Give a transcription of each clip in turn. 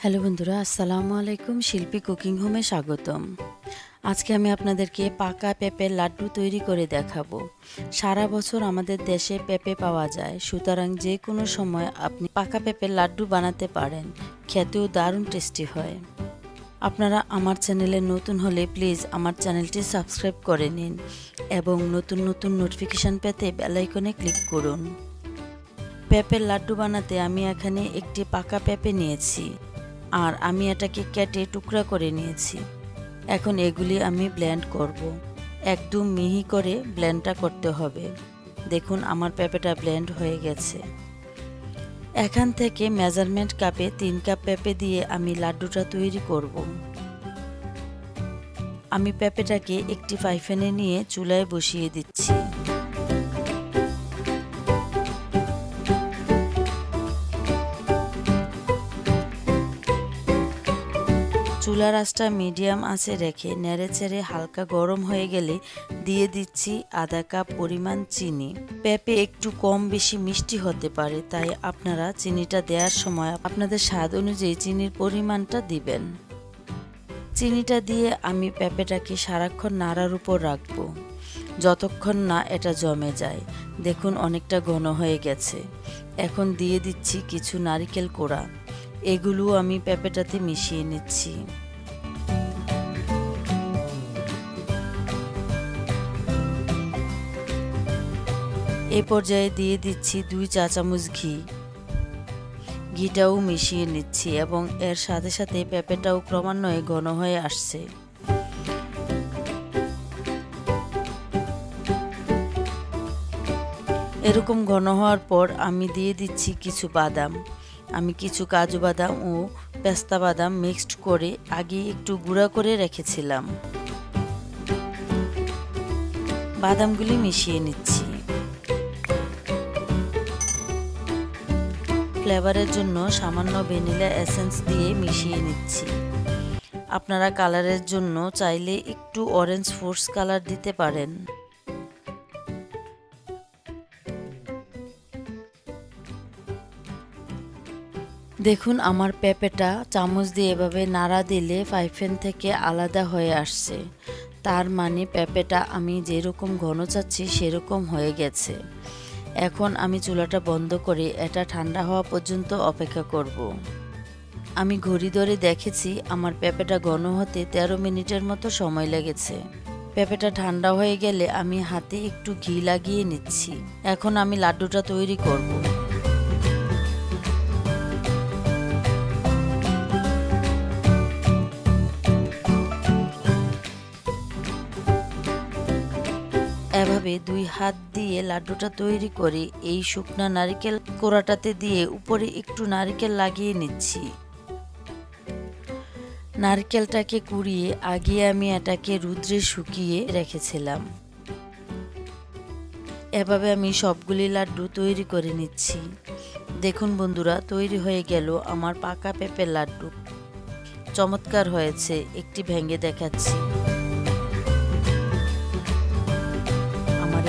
Hello বন্ধুরা, আসসালামু আলাইকুম। শিল্পী কুকিং হোমে স্বাগতম। আজকে আমি আপনাদেরকে পাকা পেঁপের লাড্ডু তৈরি করে দেখাবো। সারা বছর আমাদের দেশে পেঁপে পাওয়া যায়, সুতরাং যে কোনো সময় আপনি পাকা পেঁপের লাড্ডু বানাতে পারেন। খেতেও দারুণ টেস্টি হয়। আপনারা আমার চ্যানেলে নতুন হলে প্লিজ আমার চ্যানেলটি সাবস্ক্রাইব করে নিন এবং নতুন নতুন নোটিফিকেশান পেতে বেল আইকনে ক্লিক করুন। পেঁপের লাড্ডু বানাতে আমি এখানে একটি পাকা পেঁপে নিয়েছি আর আমি এটাকে কেটে টুকরা করে নিয়েছি। এখন এগুলি আমি ব্লেন্ড করব। একদম মিহি করে ব্লেন্ডটা করতে হবে। দেখুন আমার পেঁপেটা ব্লেন্ড হয়ে গেছে। এখান থেকে মেজারমেন্ট কাপে 3 কাপ পেঁপে দিয়ে আমি লাড্ডুটা তৈরি করব। আমি পেঁপেটাকে একটি ফ্রাই প্যানে নিয়ে চুলায় বসিয়ে দিচ্ছি। চুলার আঁচটা মিডিয়াম আঁচে রেখে নেড়েচেড়ে হালকা গরম হয়ে গেলে দিয়ে দিচ্ছি আধা কাপ পরিমাণ চিনি। পেঁপে একটু কম বেশি মিষ্টি হতে পারে, তাই আপনারা চিনিটা দেওয়ার সময় আপনাদের স্বাদ অনুযায়ী চিনির পরিমাণটা দিবেন। চিনিটা দিয়ে আমি পেঁপেটাকে সারাক্ষণ নাড়ার উপর রাখবো যতক্ষণ না এটা জমে যায়। দেখুন অনেকটা ঘন হয়ে গেছে। এখন দিয়ে দিচ্ছি কিছু নারকেল কোড়া। এগুলো আমি পেঁপেটাতে মিশিয়ে নিচ্ছি। এই পর্যায়ে দিয়ে দিচ্ছি 2 চা চামচ ঘি। ঘিটাও মিশিয়ে নিচ্ছি এবং এর সাথে সাথে পেঁপেটাও ক্রমান্বয়ে ঘন হয়ে আসছে। এরকম ঘন হওয়ার পর আমি দিয়ে দিচ্ছি কিছু বাদাম। আমি কিছু কাজু বাদাম ও পেস্তা বাদাম মিক্সড করে আগে একটু গুঁড়া করে রেখেছিলাম। বাদামগুলি মিশিয়ে নিচ্ছি। ফ্লেভারের জন্য সামান্য ভ্যানিলা এসেন্স দিয়ে মিশিয়ে নিচ্ছি। আপনারা কালারের জন্য চাইলে একটু অরেঞ্জ ফুড কালার দিতে পারেন। দেখুন আমার পেঁপেটা চামচ দিয়ে এভাবে নাড়া দিলে ফ্রাই প্যান থেকে আলাদা হয়ে আসছে। তার মানে পেঁপেটা আমি যেরকম ঘন চাচ্ছি সেরকম হয়ে গেছে। এখন আমি চুলাটা বন্ধ করে এটা ঠান্ডা হওয়া পর্যন্ত অপেক্ষা করব। আমি ঘড়ি ধরে দেখেছি আমার পেঁপেটা ঘন হতে 13 মিনিটের মতো সময় লেগেছে। পেঁপেটা ঠান্ডা হয়ে গেলে আমি হাতে একটু ঘি লাগিয়ে নিচ্ছি। এখন আমি লাড্ডুটা তৈরি করব। এভাবে 2 হাত দিয়ে লাড্ডুটা তৈরি করে এই শুকনা নারকেল কোড়াটাতে দিয়ে উপরে একটু নারকেল লাগিয়ে নিচ্ছি। নারকেলটাকে কুড়িয়ে আগে আমি এটাকে রোদ্রে শুকিয়ে রেখেছিলাম। এভাবে আমি সবগুলি লাড্ডু তৈরি করে নিচ্ছি। দেখুন বন্ধুরা, তৈরি হয়ে গেল আমার পাকা পেঁপের লাড্ডু। চমৎকার হয়েছে। একটি ভেঙে দেখাচ্ছি।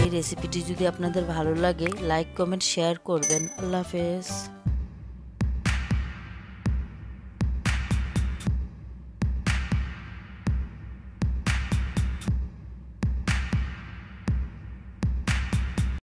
এই রেসিপিটি যদি আপনাদের ভালো লাগে লাইক কমেন্ট শেয়ার করবেন। আল্লাহ হাফেজ।